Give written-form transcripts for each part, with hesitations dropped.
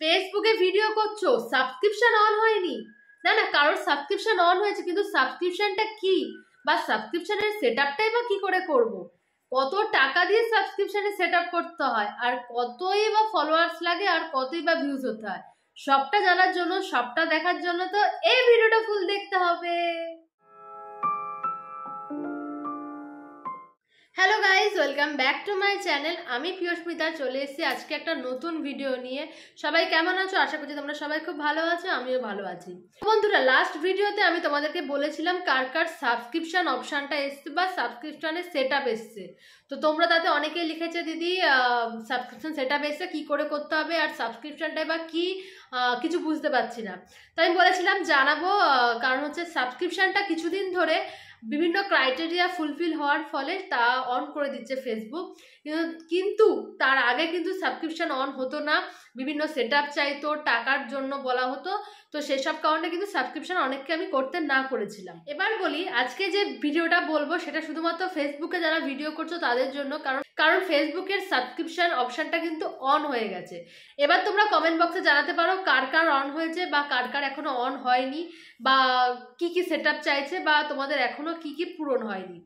ফেসবুকে ভিডিও করছো, subscription on হয়নি? না না, কারোর সাবস্ক্রিপশন অন হয়েছে, কিন্তু সাবস্ক্রিপশনটা কি বা সাবস্ক্রিপশনের সেটআপটাই বা কি করে করব? কত টাকা দিয়ে সাবস্ক্রিপশনে সেটআপ করতে হয়, আর কতই বা ফলোয়ার্স লাগে, আর কতই বা ভিউজ হতে হয়, সবটা জানার জন্য, সবটা দেখার জন্য তো এই ভিডিওটা ফুল দেখতে হবে। Hello guys, welcome back to my channel. আমি পিয়স্মিতা চলে এসেছি আজকে একটা নতুন ভিডিও নিয়ে। সবাই কেমন আছো? আশা করছি তোমরা সবাই খুব ভালো আছো, আমিও ভালো আছি। বন্ধুরা, লাস্ট ভিডিওতে আমি তোমাদেরকে বলেছিলাম কার কার সাবস্ক্রিপশন অপশানটা এসছে বা সাবস্ক্রিপশনের সেট আপ এসছে। তো তোমরা তাতে অনেকেই লিখেছে দিদি সাবস্ক্রিপশন সেট আপ এসছে, কী করে করতে হবে, আর সাবস্ক্রিপশনটাই বা কি, কিছু বুঝতে পারছি না। তো আমি বলেছিলাম জানাবো, কারণ হচ্ছে সাবস্ক্রিপশনটা কিছুদিন ধরে বিভিন্ন ক্রাইটেরিয়া ফুলফিল হওয়ার ফলে তা অন করে দিচ্ছে ফেসবুক। কিন্তু তার আগে কিন্তু সাবস্ক্রিপশন অন হতো না, বিভিন্ন সেট আপ চাইতো, টাকার জন্য বলা হতো। তো সেসব কারণে কিন্তু সাবস্ক্রিপশন অনেককে আমি করতে না করেছিলাম। এবার বলি, আজকে যে ভিডিওটা বলবো সেটা শুধুমাত্র ফেসবুকে যারা ভিডিও করছো তাদের জন্য, কারণ ফেসবুকের সাবস্ক্রিপশন অপশনটা কিন্তু অন হয়ে গেছে। এবার তোমরা কমেন্ট বক্সে জানাতে পারো কার কার অন হয়েছে বা কার কার এখনো অন হয়নি, বা কি কি সেটআপ চাইছে, বা তোমাদের এখনো কি কি পূরণ হয়নি।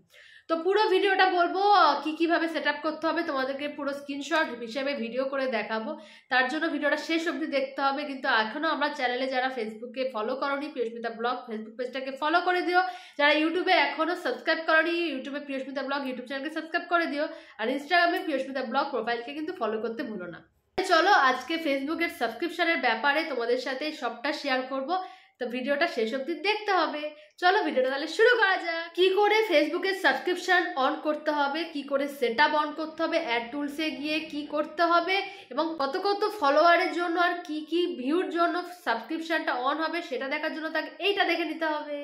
তো পুরো ভিডিওটা বলবো কি কিভাবে সেটআপ করতে হবে, তোমাদেরকে পুরো স্ক্রিনশট হিসেবে ভিডিও করে দেখাবো। তার জন্য ভিডিওটা শেষ অবধি দেখতে হবে। কিন্তু এখনো আমরা চ্যানেলে যারা ফেসবুকে ফলো করোনি, পিয়স্মিতা ব্লগ ফেসবুক পেজটাকে ফলো করে দিও। যারা ইউটিউবে এখনো সাবস্ক্রাইব করোনি, ইউটিউবে পিয়স্মিতা ব্লগ ইউটিউব চ্যানেলকে সাবস্ক্রাইব করে দিও। আর ইনস্টাগ্রামে পিয়স্মিতা ব্লগ প্রোফাইলকে কিন্তু ফলো করতে ভুলো না। চলো আজকে ফেসবুকের সাবস্ক্রিপশনের ব্যাপারে তোমাদের সাথে সবটা শেয়ার করব। তো ভিডিওটা শেষ অবধি দেখতে হবে। চলো ভিডিওটা তাহলে শুরু করা যাক। কি করে ফেসবুকের সাবস্ক্রিপশন অন করতে হবে, কি করে সেটআপ অন করতে হবে, অ্যাড টুলসে গিয়ে কি করতে হবে, এবং কত কত ফলোয়ারের জন্য আর কি কি ভিউর জন্য সাবস্ক্রিপশনটা অন হবে সেটা দেখার জন্য তাকে এইটা দেখে নিতে হবে।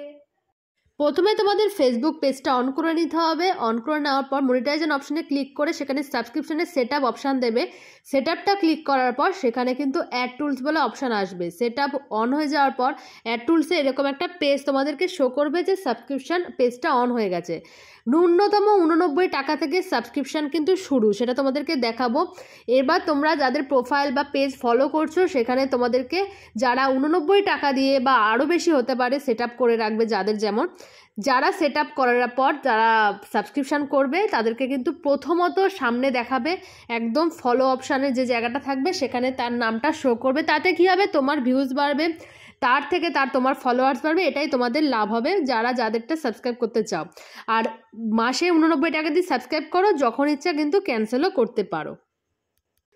প্রথমে তোমাদের ফেসবুক পেজটা অন করে নিতে হবে। অন করে নেওয়ার পর মনিটাইজেশন অপশানে ক্লিক করে সেখানে সাবস্ক্রিপশনের সেট আপ অপশান দেবে। সেট আপটা ক্লিক করার পর সেখানে কিন্তু অ্যাড টুলস বলে অপশান আসবে। সেট আপ অন হয়ে যাওয়ার পর অ্যাড টুলসে এরকম একটা পেজ তোমাদেরকে শো করবে যে সাবস্ক্রিপশন পেজটা অন হয়ে গেছে। ন্যূনতম 89 টাকা থেকে সাবস্ক্রিপশান কিন্তু শুরু, সেটা তোমাদেরকে দেখাবো। এবার তোমরা যাদের প্রোফাইল বা পেজ ফলো করছো সেখানে তোমাদেরকে যারা 89 টাকা দিয়ে বা আরও বেশি হতে পারে সেট আপ করে রাখবে, যারা সেট আপ করার পর যারা সাবস্ক্রিপশান করবে তাদেরকে কিন্তু প্রথমত সামনে দেখাবে একদম ফলো অপশানে যে জায়গাটা থাকবে সেখানে তার নামটা শো করবে। তাতে কী হবে, তোমার ভিউজ বাড়বে, তার থেকে তোমার ফলোয়ার্স বাড়বে, এটাই তোমাদের লাভ হবে যারা যাদেরটা সাবস্ক্রাইব করতে চাও। আর মাসে 89 টাকা দিয়ে সাবস্ক্রাইব করো, যখন ইচ্ছা কিন্তু ক্যান্সেলও করতে পারো।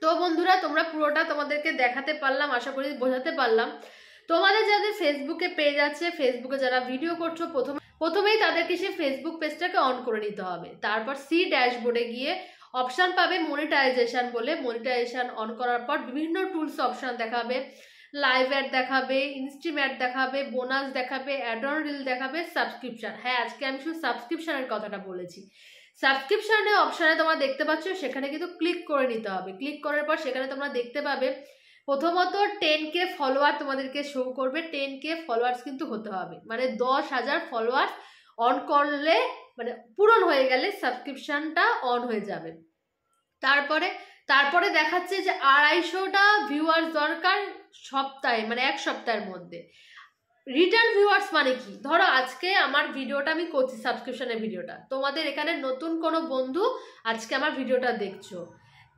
তো বন্ধুরা, তোমরা পুরোটা তোমাদেরকে দেখাতে পারলাম, আশা করি বোঝাতে পারলাম। তোমাদের যাদের ফেসবুকে পেজ আছে, ফেসবুকে যারা ভিডিও করছো, প্রথমেই তাদেরকে সেই ফেসবুক পেজটাকে অন করে নিতে হবে। তারপর সি ড্যাশবোর্ডে গিয়ে অপশান পাবে মনিটাইজেশন বলে। মনিটাইজেশন অন করার পর বিভিন্ন টুলস অপশান দেখাবে, লাইভ অ্যাড দেখাবে, ইনস্ট্রিম অ্যাড দেখাবে, বোনাস দেখাবে, অ্যাড অন রিল দেখাবে, সাবস্ক্রিপশন। হ্যাঁ, আজকে আমি শুধু সাবস্ক্রিপশনের কথাটা বলেছি। সাবস্ক্রিপশনের অপশানে তোমরা দেখতে পাচ্ছ সেখানে কিন্তু ক্লিক করে নিতে হবে। ক্লিক করার পর সেখানে তোমরা দেখতে পাবে প্রথমত 10K ফলোয়ার তোমাদেরকে শো করবে। 10K ফলোয়ার্স কিন্তু হতে হবে, মানে 10,000 ফলোয়ার্স অন করলে, মানে পূরণ হয়ে গেলে সাবস্ক্রিপশনটা অন হয়ে যাবে। তারপরে দেখাচ্ছে যে 250টা ভিউয়ার্স দরকার সপ্তাহে, মানে এক সপ্তাহের মধ্যে। রিটার্ন ভিউয়ার্স মানে কি, ধরো আজকে আমার ভিডিওটা আমি করছি, সাবস্ক্রিপশনের ভিডিওটা, তোমাদের এখানে নতুন কোনো বন্ধু আজকে আমার ভিডিওটা দেখছো,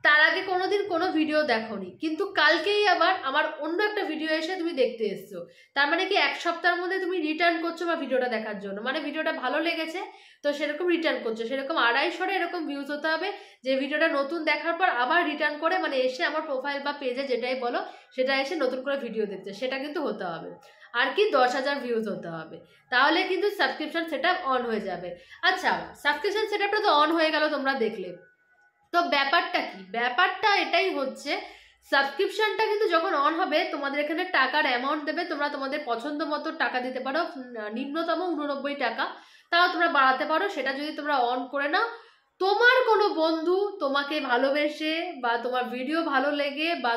তার আগে কোনোদিন কোনো ভিডিও দেখোনি, কিন্তু কালকেই আবার আমার অন্য একটা ভিডিও এসে তুমি দেখতে এসছো। তার মানে কি, এক সপ্তাহের মধ্যে তুমি রিটার্ন করছো বা ভিডিওটা দেখার জন্য, মানে ভিডিওটা ভালো লেগেছে তো সেরকম রিটার্ন করছো। সেরকম 250 এরকম ভিউজ হতে হবে যে ভিডিওটা নতুন দেখার পর আবার রিটার্ন করে, মানে এসে আমার প্রোফাইল বা পেজে যেটাই বলো সেটা এসে নতুন করে ভিডিও দেখছে, সেটা কিন্তু হতে হবে। আর কি 10,000 ভিউজ হতে হবে, তাহলে কিন্তু সাবস্ক্রিপশন সেটআপ অন হয়ে যাবে। আচ্ছা, সাবস্ক্রিপশন সেটআপটা তো অন হয়ে গেল, তোমরা দেখলে। তো ব্যাপারটা কি, ব্যাপারটা এটাই হচ্ছে, সাবস্ক্রিপশনটা কিন্তু যখন অন হবে তোমাদের এখানে টাকার অ্যামাউন্ট দেবে। তোমরা তোমাদের পছন্দ মতো টাকা দিতে পারো, নিম্নতম 89 টাকা, তাও তোমরা বাড়াতে পারো। সেটা যদি তোমরা অন করে নাও, তোমার কোনো বন্ধু তোমাকে ভালোবেসে বা তোমার ভিডিও ভালো লেগে বা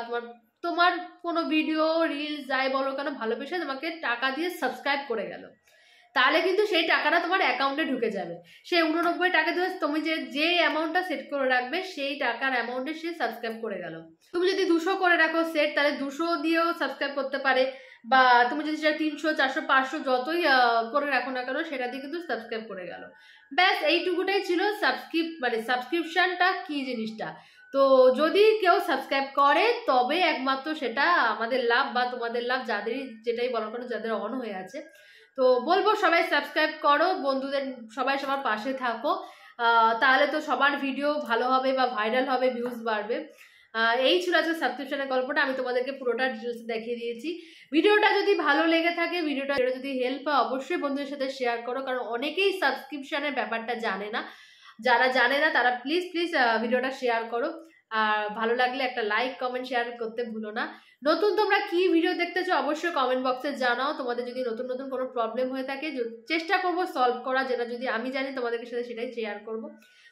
তোমার কোনো ভিডিও রিলস যাই বলো কেন ভালোবেসে তোমাকে টাকা দিয়ে সাবস্ক্রাইব করে গেল, তাহলে কিন্তু সেই টাকাটা তোমার অ্যাকাউন্টে ঢুকে যাবে। সেই 89 টাকা দিয়ে তুমি যে অ্যামাউন্টটা সেট করে রাখবে সেই টাকার অ্যামাউন্টে সে সাবস্ক্রাইব করে গেল। তুমি যদি 200 করে রাখো সেট, তাহলে 200 দিয়েও সাবস্ক্রাইব করতে পারে, বা তুমি যদি সেটা 300 400 500 যতই করে রাখো না কেন সেটা দিয়ে কিন্তু সাবস্ক্রাইব করে গেল। ব্যাস এইটুকুটাই ছিল সাবস্ক্রিপশনটা কি জিনিসটা। তো যদি কেউ সাবস্ক্রাইব করে তবে একমাত্র সেটা আমাদের লাভ বা তোমাদের লাভ, যাদেরই যেটাই বলো কেন, যাদের অন হয়ে আছে। তো বলবো সবাই সাবস্ক্রাইব করো, বন্ধুদের সবাই সবার পাশে থাকো, তাহলে তো সবার ভিডিও ভালো হবে বা ভাইরাল হবে, ভিউজ বাড়বে। এই ছিল আজকে সাবস্ক্রিপশনের গল্পটা, আমি তোমাদেরকে পুরোটা ডিটেলস দেখিয়ে দিয়েছি। ভিডিওটা যদি ভালো লেগে থাকে, ভিডিওটা যদি হেল্প হয়, অবশ্যই বন্ধুদের সাথে শেয়ার করো, কারণ অনেকেই সাবস্ক্রিপশনের ব্যাপারটা জানে না। যারা জানে না তারা প্লিজ ভিডিওটা শেয়ার করো, আর ভালো লাগলে একটা লাইক কমেন্ট শেয়ার করতে ভুলো না। নতুন তোমরা কি ভিডিও দেখতে চাও অবশ্যই কমেন্ট বক্সে জানাও। তোমাদের যদি নতুন নতুন কোনো প্রবলেম হয়ে থাকে চেষ্টা করবো সলভ করা, যেটা যদি আমি জানি তোমাদের সাথে সেটাই শেয়ার করবো।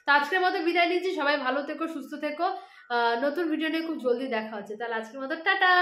তো আজকের মতো বিদায় নিচ্ছি, সবাই ভালো থেকো, সুস্থ থেকো। নতুন ভিডিও নিয়ে খুব জলদি দেখা হচ্ছে। তাহলে আজকের মতো টাটা।